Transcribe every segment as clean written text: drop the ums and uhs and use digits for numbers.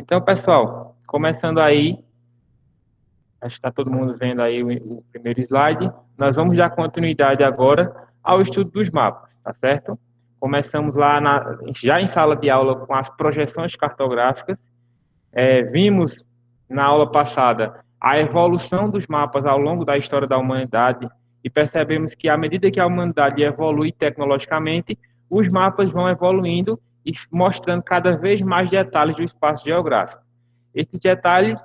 Então, pessoal, começando aí, acho que está todo mundo vendo aí o primeiro slide. Nós vamos dar continuidade agora ao estudo dos mapas, tá certo? Começamos lá já em sala de aula com as projeções cartográficas. Vimos na aula passada a evolução dos mapas ao longo da história da humanidade e percebemos que à medida que a humanidade evolui tecnologicamente, os mapas vão evoluindo e mostrando cada vez mais detalhes do espaço geográfico. Esses detalhes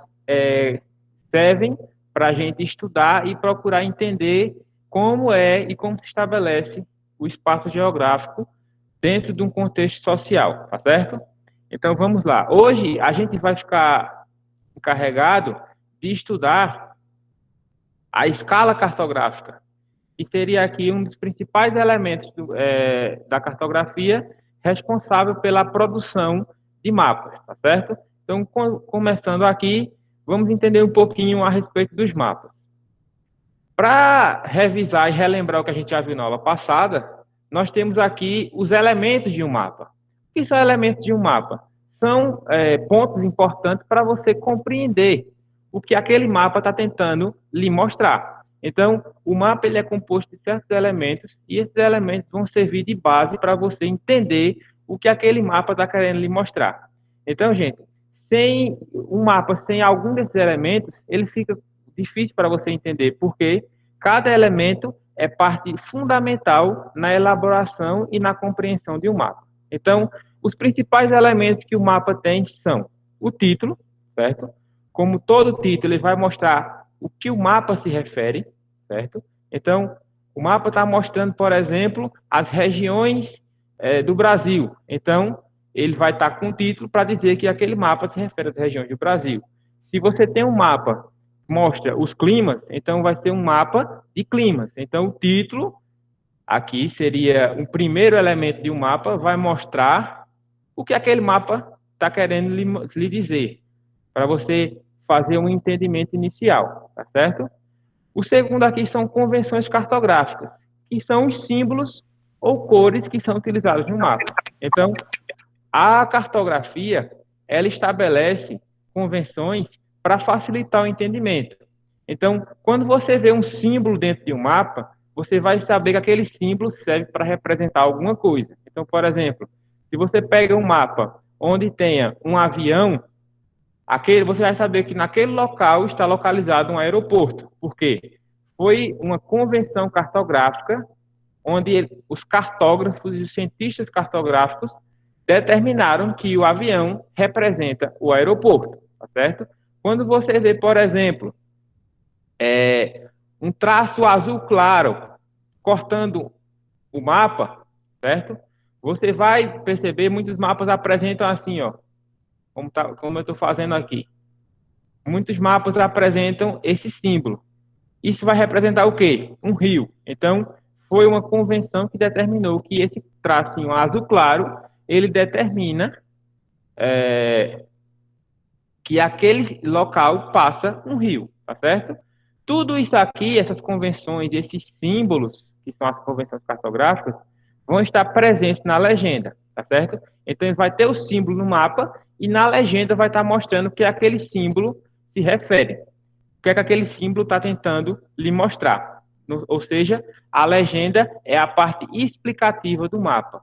servem para a gente estudar e procurar entender como é e como se estabelece o espaço geográfico dentro de um contexto social, tá certo? Então vamos lá. Hoje a gente vai ficar encarregado de estudar a escala cartográfica, que seria aqui um dos principais elementos da cartografia responsável pela produção de mapas, tá certo? Então, começando aqui, vamos entender um pouquinho a respeito dos mapas. Para revisar e relembrar o que a gente já viu na aula passada, nós temos aqui os elementos de um mapa. O que são elementos de um mapa? São pontos importantes para você compreender o que aquele mapa está tentando lhe mostrar. Então, o mapa ele é composto de certos elementos e esses elementos vão servir de base para você entender o que aquele mapa está querendo lhe mostrar. Então, gente, sem um mapa, sem algum desses elementos, ele fica difícil para você entender, porque cada elemento é parte fundamental na elaboração e na compreensão de um mapa. Então, os principais elementos que o mapa tem são o título, certo? Como todo título, ele vai mostrar o que o mapa se refere, certo? Então, o mapa está mostrando, por exemplo, as regiões do Brasil. Então, ele vai estar com o título para dizer que aquele mapa se refere às regiões do Brasil. Se você tem um mapa que mostra os climas, então vai ser um mapa de climas. Então, o título aqui seria o primeiro elemento de um mapa, vai mostrar o que aquele mapa está querendo lhe dizer, para você fazer um entendimento inicial, tá certo? O segundo aqui são convenções cartográficas, que são os símbolos ou cores que são utilizados no mapa. Então, a cartografia, ela estabelece convenções para facilitar o entendimento. Então, quando você vê um símbolo dentro de um mapa, você vai saber que aquele símbolo serve para representar alguma coisa. Então, por exemplo, se você pega um mapa onde tenha um avião, você vai saber que naquele local está localizado um aeroporto. Por quê? Foi uma convenção cartográfica onde os cartógrafos e os cientistas cartográficos determinaram que o avião representa o aeroporto, tá certo? Quando você vê, por exemplo, um traço azul claro cortando o mapa, certo? Você vai perceber, muitos mapas apresentam assim, ó, como eu estou fazendo aqui. Muitos mapas apresentam esse símbolo. Isso vai representar o quê? Um rio. Então, foi uma convenção que determinou que esse tracinho azul claro, ele determina que aquele local passa um rio, tá certo? Tudo isso aqui, essas convenções, esses símbolos, que são as convenções cartográficas, vão estar presentes na legenda, tá certo? Então, vai ter o símbolo no mapa e na legenda vai estar mostrando que aquele símbolo se refere. O que é que aquele símbolo está tentando lhe mostrar? Ou seja, a legenda é a parte explicativa do mapa.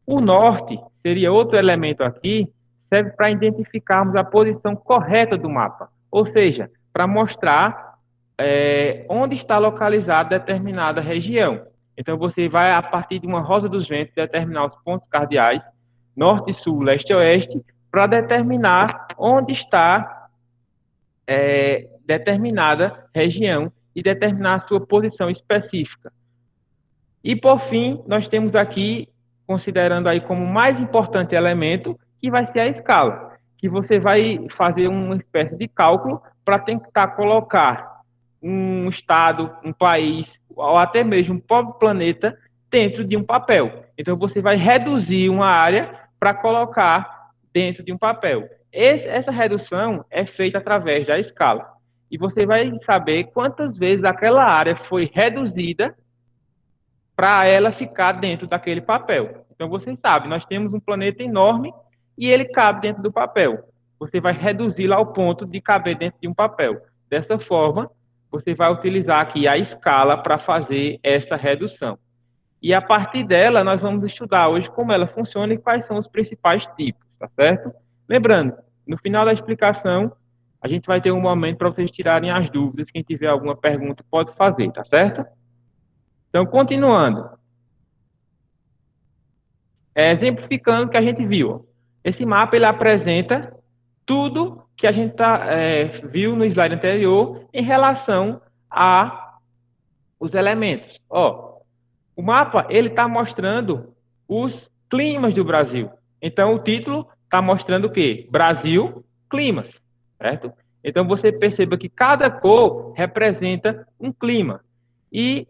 O norte seria outro elemento aqui, serve para identificarmos a posição correta do mapa, ou seja, para mostrar onde está localizada determinada região. Então, você vai, a partir de uma rosa dos ventos, determinar os pontos cardeais, norte, sul, leste e oeste, para determinar onde está determinada região e determinar a sua posição específica. E, por fim, nós temos aqui, considerando aí como mais importante elemento, que vai ser a escala, que você vai fazer uma espécie de cálculo para tentar colocar um estado, um país, ou até mesmo um próprio planeta dentro de um papel. Então, você vai reduzir uma área para colocar dentro de um papel. Essa redução é feita através da escala. E você vai saber quantas vezes aquela área foi reduzida para ela ficar dentro daquele papel. Então, você sabe, nós temos um planeta enorme e ele cabe dentro do papel. você vai reduzi-la ao ponto de caber dentro de um papel. Dessa forma, você vai utilizar aqui a escala para fazer essa redução. E a partir dela, nós vamos estudar hoje como ela funciona e quais são os principais tipos, tá certo? Lembrando, no final da explicação, a gente vai ter um momento para vocês tirarem as dúvidas. Quem tiver alguma pergunta pode fazer, tá certo? Então, continuando. Exemplificando o que a gente viu. Esse mapa ele apresenta tudo que a gente viu no slide anterior em relação a os elementos. Ó, o mapa ele está mostrando os climas do Brasil. Então, o título está mostrando o quê? Brasil, climas, certo? Então, você perceba que cada cor representa um clima. E,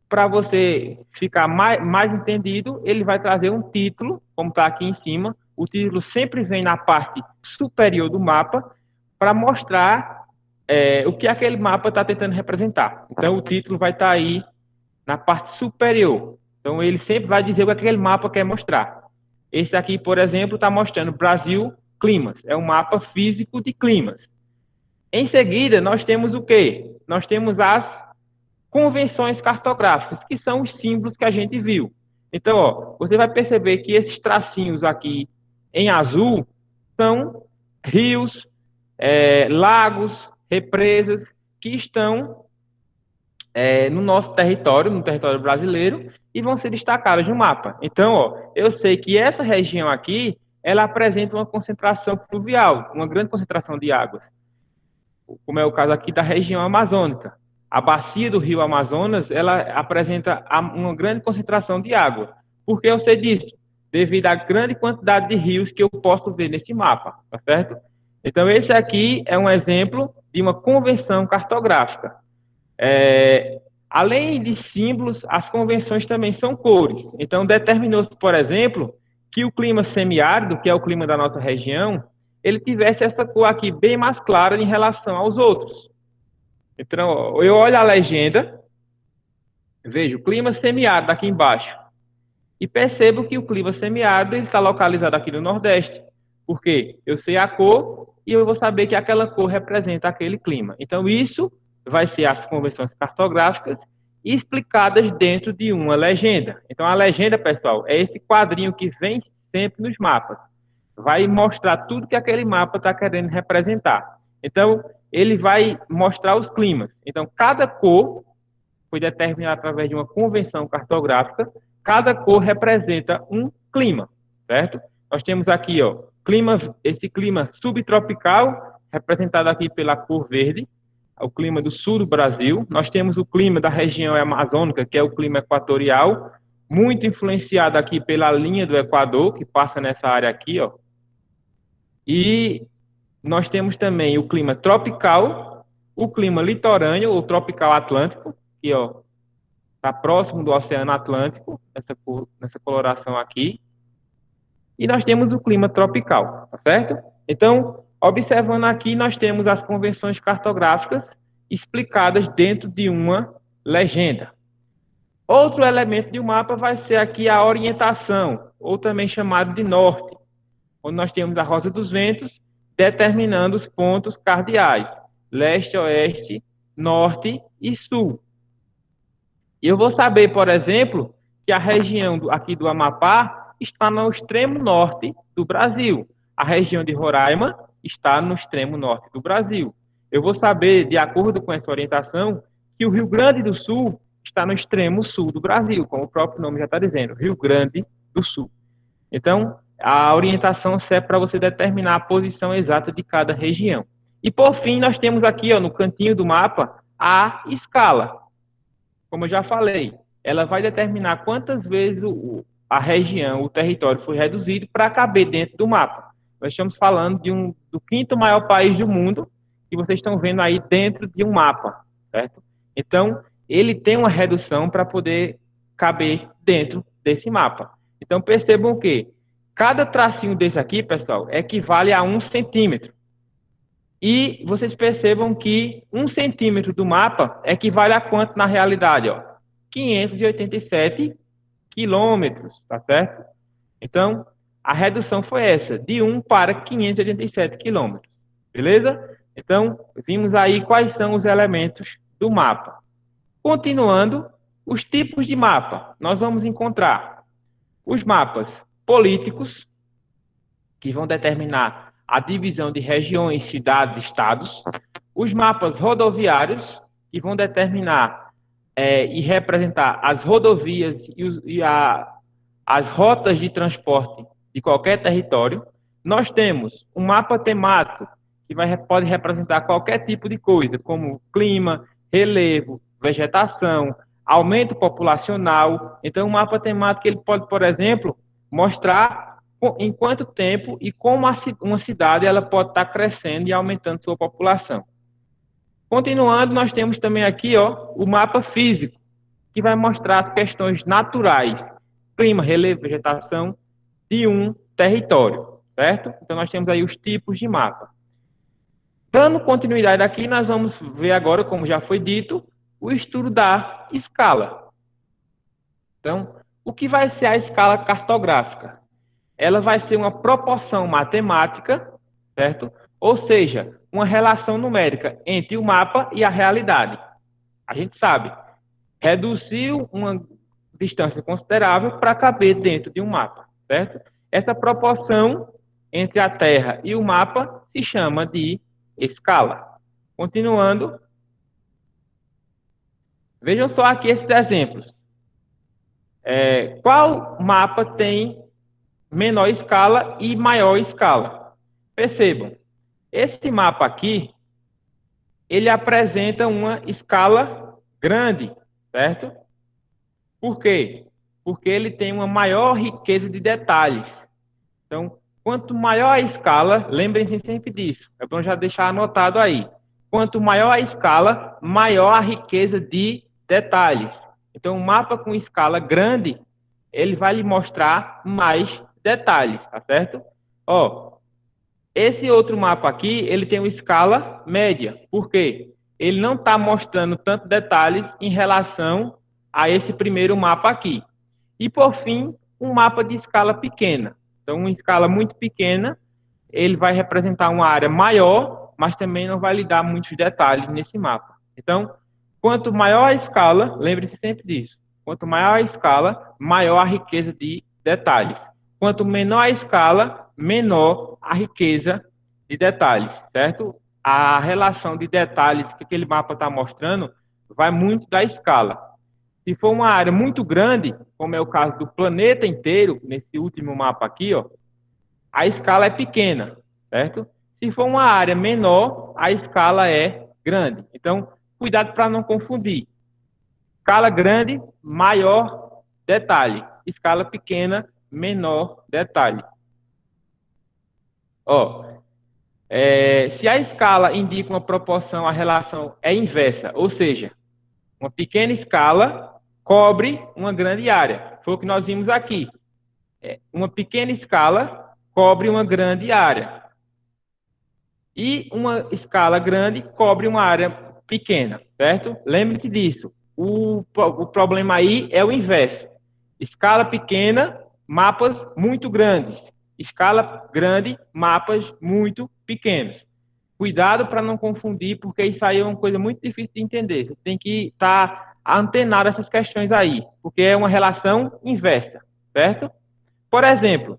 para você ficar mais entendido, ele vai trazer um título, como está aqui em cima. O título sempre vem na parte superior do mapa para mostrar o que aquele mapa está tentando representar. Então, o título vai estar aí na parte superior. Então, ele sempre vai dizer o que aquele mapa quer mostrar. Esse aqui, por exemplo, está mostrando Brasil, climas. É um mapa físico de climas. Em seguida, nós temos o quê? Nós temos as convenções cartográficas, que são os símbolos que a gente viu. Então, ó, você vai perceber que esses tracinhos aqui em azul são rios, lagos, represas, que estão no nosso território, no território brasileiro, e vão ser destacadas no mapa. Então, ó, eu sei que essa região aqui, ela apresenta uma concentração fluvial, uma grande concentração de águas, como é o caso aqui da região amazônica. A bacia do rio Amazonas, ela apresenta uma grande concentração de água. Por que eu sei disso? Devido à grande quantidade de rios que eu posso ver nesse mapa, tá certo? Então, esse aqui é um exemplo de uma convenção cartográfica. Além de símbolos, as convenções também são cores. Então, determinou-se, por exemplo, que o clima semiárido, que é o clima da nossa região, ele tivesse essa cor aqui bem mais clara em relação aos outros. Então, eu olho a legenda, vejo o clima semiárido aqui embaixo, e percebo que o clima semiárido está localizado aqui no Nordeste, porque eu sei a cor e eu vou saber que aquela cor representa aquele clima. Então, isso vai ser as convenções cartográficas explicadas dentro de uma legenda. Então, a legenda, pessoal, é esse quadrinho que vem sempre nos mapas. Vai mostrar tudo que aquele mapa está querendo representar. Então, ele vai mostrar os climas. Então, cada cor foi determinada através de uma convenção cartográfica. Cada cor representa um clima, certo? Nós temos aqui, ó, esse clima subtropical, representado aqui pela cor verde, o clima do sul do Brasil. Nós temos o clima da região amazônica, que é o clima equatorial, muito influenciado aqui pela linha do Equador, que passa nessa área aqui, ó. E nós temos também o clima tropical, o clima litorâneo, ou tropical atlântico, que está próximo do Oceano Atlântico, nessa coloração aqui. E nós temos o clima tropical, tá certo? Então, observando aqui, nós temos as convenções cartográficas explicadas dentro de uma legenda. Outro elemento de um mapa vai ser aqui a orientação, ou também chamado de norte, onde nós temos a rosa dos ventos, determinando os pontos cardeais, leste, oeste, norte e sul. E eu vou saber, por exemplo, que a região aqui do Amapá está no extremo norte do Brasil. A região de Roraima está no extremo norte do Brasil. Eu vou saber, de acordo com essa orientação, que o Rio Grande do Sul está no extremo sul do Brasil, como o próprio nome já está dizendo, Rio Grande do Sul. Então, a orientação serve para você determinar a posição exata de cada região. E, por fim, nós temos aqui, ó, no cantinho do mapa, a escala. Como eu já falei, ela vai determinar quantas vezes a região, o território foi reduzido para caber dentro do mapa. Nós estamos falando do quinto maior país do mundo, que vocês estão vendo aí dentro de um mapa, certo? Então, ele tem uma redução para poder caber dentro desse mapa. Então, percebam que cada tracinho desse aqui, pessoal, equivale a 1 centímetro. E vocês percebam que 1 centímetro do mapa equivale a quanto na realidade? Ó? 587 quilômetros, tá certo? Então, a redução foi essa, de 1 para 587 quilômetros. Beleza? Então, vimos aí quais são os elementos do mapa. Continuando, os tipos de mapa. Nós vamos encontrar os mapas políticos, que vão determinar a divisão de regiões, cidades, estados. Os mapas rodoviários, que vão determinar e representar as rodovias as rotas de transporte de qualquer território. Nós temos um mapa temático, que pode representar qualquer tipo de coisa, como clima, relevo, vegetação, aumento populacional. Então, o mapa temático ele pode, por exemplo, mostrar em quanto tempo e como uma cidade ela pode estar crescendo e aumentando sua população. Continuando, nós temos também aqui o mapa físico, que vai mostrar as questões naturais, clima, relevo, vegetação de um território, certo? Então, nós temos aí os tipos de mapa. Dando continuidade aqui, nós vamos ver agora, como já foi dito, o estudo da escala. Então, o que vai ser a escala cartográfica? Ela vai ser uma proporção matemática, certo? Ou seja, uma relação numérica entre o mapa e a realidade. A gente sabe, reduziu uma distância considerável para caber dentro de um mapa, certo? Essa proporção entre a Terra e o mapa se chama de escala. Continuando, vejam só aqui esses exemplos. Qual mapa tem menor escala e maior escala? Percebam, esse mapa aqui, ele apresenta uma escala grande, certo? Por quê? Porque ele tem uma maior riqueza de detalhes. Então, quanto maior a escala, lembrem-se sempre disso, é bom já deixar anotado aí. Quanto maior a escala, maior a riqueza de detalhes. Então, um mapa com escala grande, ele vai lhe mostrar mais detalhes, tá certo? Esse outro mapa aqui, ele tem uma escala média. Por quê? Ele não está mostrando tanto detalhes em relação a esse primeiro mapa aqui. E, por fim, um mapa de escala pequena. Então, uma escala muito pequena, ele vai representar uma área maior, mas também não vai lhe dar muitos detalhes nesse mapa. Então, quanto maior a escala, lembre-se sempre disso, quanto maior a escala, maior a riqueza de detalhes. Quanto menor a escala, menor a riqueza de detalhes, certo? A relação de detalhes que aquele mapa está mostrando vai muito da escala. Se for uma área muito grande, como é o caso do planeta inteiro, nesse último mapa aqui, a escala é pequena, certo? Se for uma área menor, a escala é grande. Então, cuidado para não confundir. Escala grande, maior detalhe. Escala pequena, menor detalhe. Se a escala indica uma proporção, a relação é inversa, ou seja, uma pequena escala cobre uma grande área. Foi o que nós vimos aqui. Uma pequena escala cobre uma grande área. E uma escala grande cobre uma área pequena, certo? Lembre-se disso. O problema aí é o inverso. Escala pequena, mapas muito grandes. Escala grande, mapas muito pequenos. Cuidado para não confundir, porque isso aí é uma coisa muito difícil de entender. Você tem que estar antenado a essas questões aí, porque é uma relação inversa, certo? Por exemplo,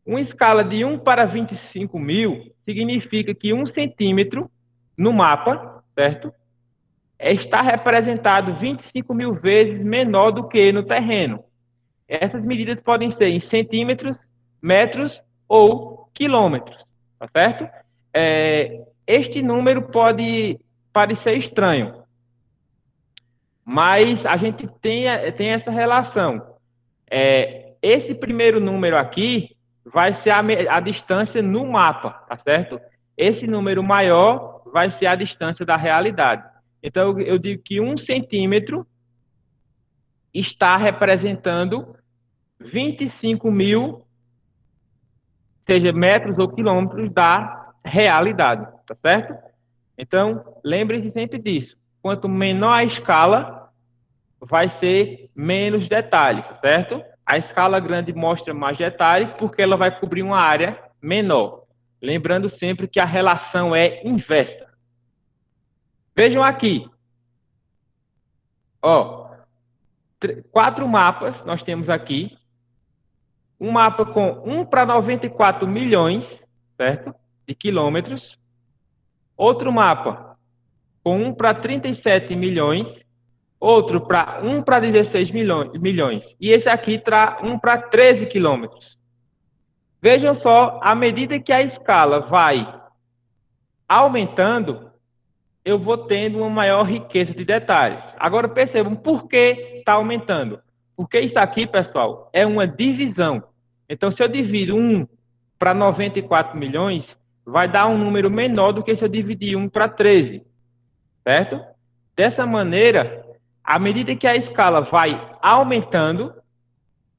uma escala de 1 para 25 mil significa que 1 centímetro no mapa, certo? Está representado 25 mil vezes menor do que no terreno. Essas medidas podem ser em centímetros, metros ou quilômetros, tá certo? Este número pode parecer estranho, mas a gente tem essa relação. Esse primeiro número aqui vai ser a distância no mapa, tá certo? Esse número maior vai ser a distância da realidade. Então, eu digo que 1 centímetro está representando 25 mil, seja metros ou quilômetros da realidade, tá certo? Então, lembre-se sempre disso. Quanto menor a escala, vai ser menos detalhes, certo? A escala grande mostra mais detalhes porque ela vai cobrir uma área menor. Lembrando sempre que a relação é inversa. Vejam aqui. Ó, 4 mapas nós temos aqui. Um mapa com 1 para 94 milhões, certo? De quilômetros. Outro mapa com 1 para 37 milhões. Outro para 1 para 16 milhões. E esse aqui traz 1 para 13 quilômetros. Vejam só, à medida que a escala vai aumentando, eu vou tendo uma maior riqueza de detalhes. Agora percebam por que está aumentando. Porque isso aqui, pessoal, é uma divisão. Então, se eu divido 1 para 94 milhões, vai dar um número menor do que se eu dividir 1 para 13. Certo? Dessa maneira, à medida que a escala vai aumentando,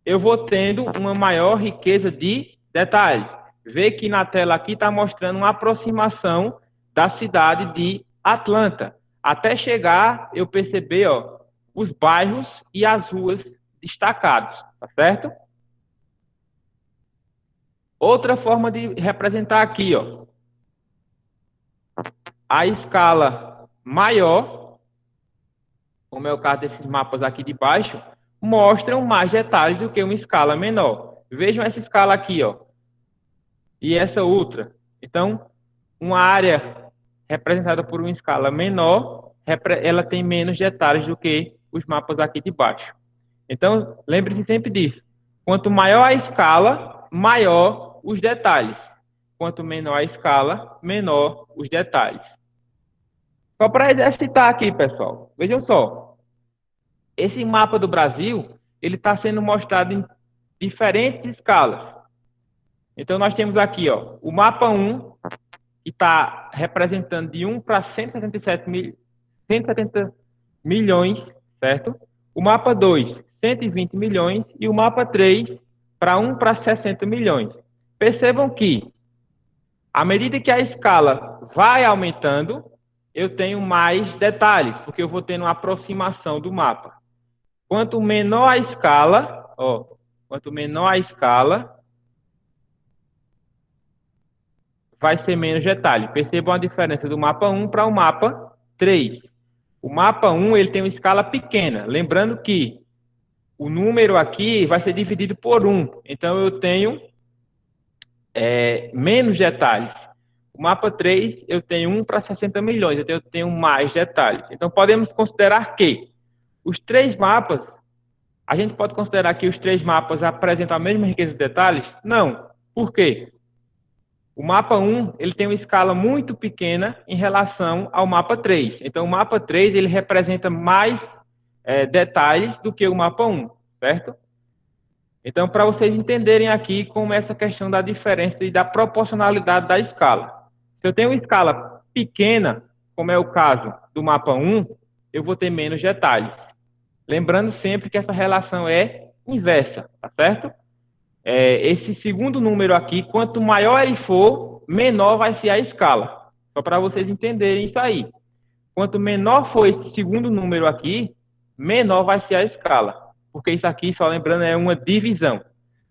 eu vou tendo uma maior riqueza de detalhes. Vê que na tela aqui está mostrando uma aproximação da cidade de Atlanta. Até chegar, eu perceber, ó, os bairros e as ruas destacados, tá certo? Outra forma de representar aqui, ó, a escala maior, como é o caso desses mapas aqui de baixo, mostram mais detalhes do que uma escala menor. Vejam essa escala aqui, ó, e essa outra. Então, uma área representada por uma escala menor, ela tem menos detalhes do que os mapas aqui de baixo. Então, lembre-se sempre disso. Quanto maior a escala, maior os detalhes. Quanto menor a escala, menor os detalhes. Só para exercitar aqui, pessoal. Vejam só. Esse mapa do Brasil, ele está sendo mostrado em diferentes escalas. Então, nós temos aqui, ó, o mapa 1, que está representando de 1 para 170 milhões, certo? O mapa 2, 120 milhões, e o mapa 3, para 1 para 60 milhões. Percebam que, à medida que a escala vai aumentando, eu tenho mais detalhes, porque eu vou tendo uma aproximação do mapa. Quanto menor a escala, ó, quanto menor a escala, vai ser menos detalhe. Percebam a diferença do mapa 1 para o mapa 3. O mapa 1 ele tem uma escala pequena. Lembrando que o número aqui vai ser dividido por 1. Então, eu tenho menos detalhes. O mapa 3, eu tenho 1 para 60 milhões. Então, eu tenho mais detalhes. Então, podemos considerar que os 3 mapas, a gente pode considerar que os 3 mapas apresentam a mesma riqueza de detalhes? Não. Por quê? O mapa 1, ele tem uma escala muito pequena em relação ao mapa 3. Então, o mapa 3, ele representa mais detalhes do que o mapa 1, certo? Então, para vocês entenderem aqui como é essa questão da diferença e da proporcionalidade da escala. Se eu tenho uma escala pequena, como é o caso do mapa 1, eu vou ter menos detalhes. Lembrando sempre que essa relação é inversa, tá certo? Esse segundo número aqui, quanto maior ele for, menor vai ser a escala. Só para vocês entenderem isso aí. Quanto menor for esse segundo número aqui, menor vai ser a escala. Porque isso aqui, só lembrando, é uma divisão.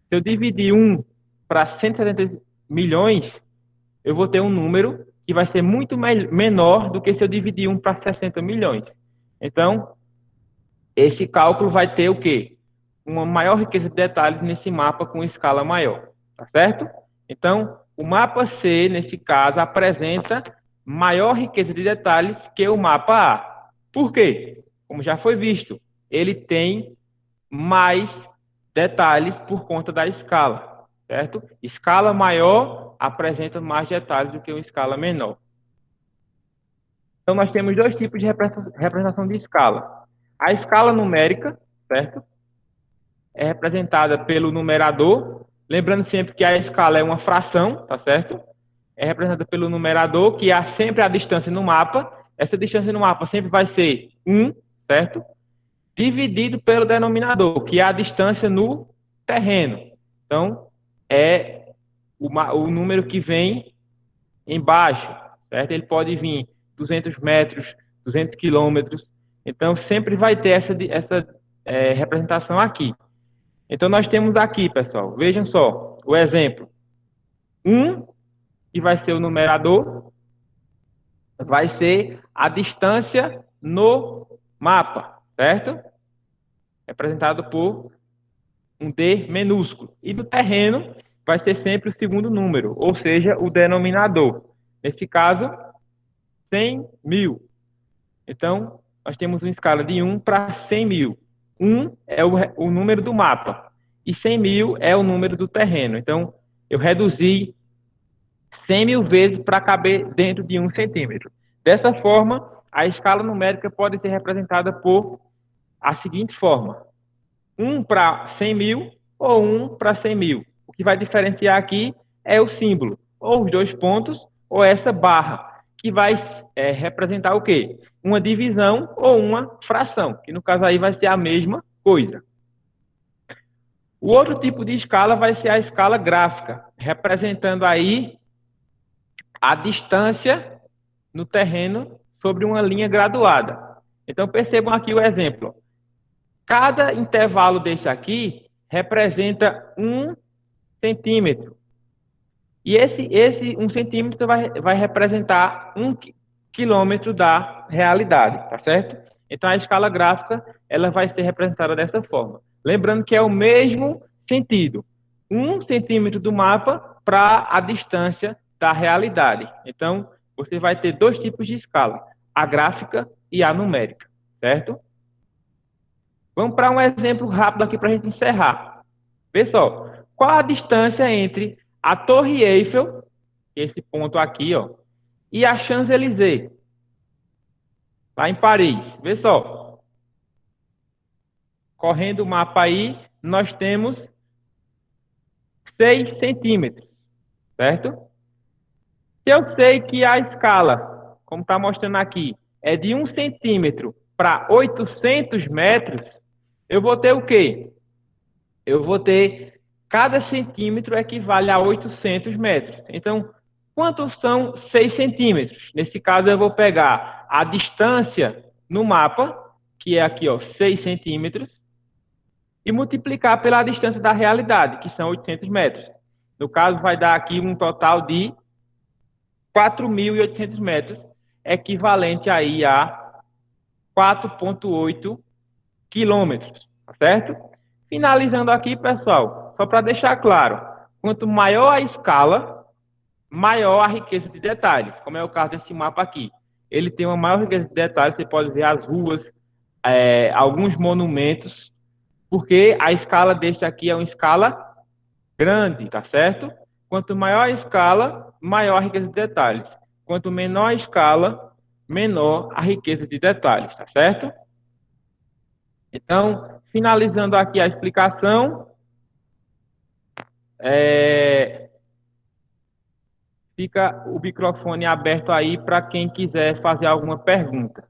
Se eu dividir 1 para 170 milhões, eu vou ter um número que vai ser muito menor do que se eu dividir 1 para 60 milhões. Então, esse cálculo vai ter o quê? Uma maior riqueza de detalhes nesse mapa com escala maior, tá certo? Então, o mapa C, nesse caso, apresenta maior riqueza de detalhes que o mapa A. Por quê? Como já foi visto, ele tem mais detalhes por conta da escala, certo? Escala maior apresenta mais detalhes do que uma escala menor. Então, nós temos 2 tipos de representação de escala. A escala numérica, certo? É representada pelo numerador, lembrando sempre que a escala é uma fração, tá certo? É representada pelo numerador, que é sempre a distância no mapa. Essa distância no mapa sempre vai ser 1, certo? Dividido pelo denominador, que é a distância no terreno. Então, é o número que vem embaixo, certo? Ele pode vir 200 metros, 200 quilômetros. Então, sempre vai ter essa representação aqui. Então, nós temos aqui, pessoal, vejam só, o exemplo. 1, que vai ser o numerador, vai ser a distância no mapa, certo? Representado por um D minúsculo. E do terreno vai ser sempre o segundo número, ou seja, o denominador. Nesse caso, 100.000. Então, nós temos uma escala de 1 para 100.000. 1 é o número do mapa e 100.000 é o número do terreno. Então, eu reduzi 100.000 vezes para caber dentro de 1 centímetro. Dessa forma, a escala numérica pode ser representada por a seguinte forma: 1 para 100.000 ou 1 para 100.000. O que vai diferenciar aqui é o símbolo, ou os dois pontos, ou essa barra, que vai representar o quê? Uma divisão ou uma fração, que no caso aí vai ser a mesma coisa. O outro tipo de escala vai ser a escala gráfica, representando aí a distância no terreno sobre uma linha graduada. Então percebam aqui o exemplo. Cada intervalo desse aqui representa 1 centímetro. E esse 1 centímetro vai representar 1 quilômetro da realidade, tá certo? Então a escala gráfica ela vai ser representada dessa forma. Lembrando que é o mesmo sentido. 1 centímetro do mapa para a distância da realidade. Então, você vai ter dois tipos de escala, a gráfica e a numérica, certo? Vamos para um exemplo rápido aqui para a gente encerrar. Pessoal, qual a distância entre a Torre Eiffel, esse ponto aqui, ó, e a Champs-Élysées, lá em Paris? Vê só. Correndo o mapa aí, nós temos 6 centímetros, certo? Se eu sei que a escala, como está mostrando aqui, é de 1 centímetro para 800 metros, eu vou ter o quê? Eu vou ter, cada centímetro equivale a 800 metros. Então, quantos são 6 centímetros? Nesse caso, eu vou pegar a distância no mapa, que é aqui, ó, 6 centímetros, e multiplicar pela distância da realidade, que são 800 metros. No caso, vai dar aqui um total de 4.800 metros, equivalente aí a 4,8 quilômetros, tá certo? Finalizando aqui, pessoal, só para deixar claro, quanto maior a escala, maior a riqueza de detalhes, como é o caso desse mapa aqui. Ele tem uma maior riqueza de detalhes, você pode ver as ruas, alguns monumentos, porque a escala desse aqui é uma escala grande, tá certo? Quanto maior a escala, maior a riqueza de detalhes. Quanto menor a escala, menor a riqueza de detalhes, tá certo? Então, finalizando aqui a explicação, fica o microfone aberto aí para quem quiser fazer alguma pergunta.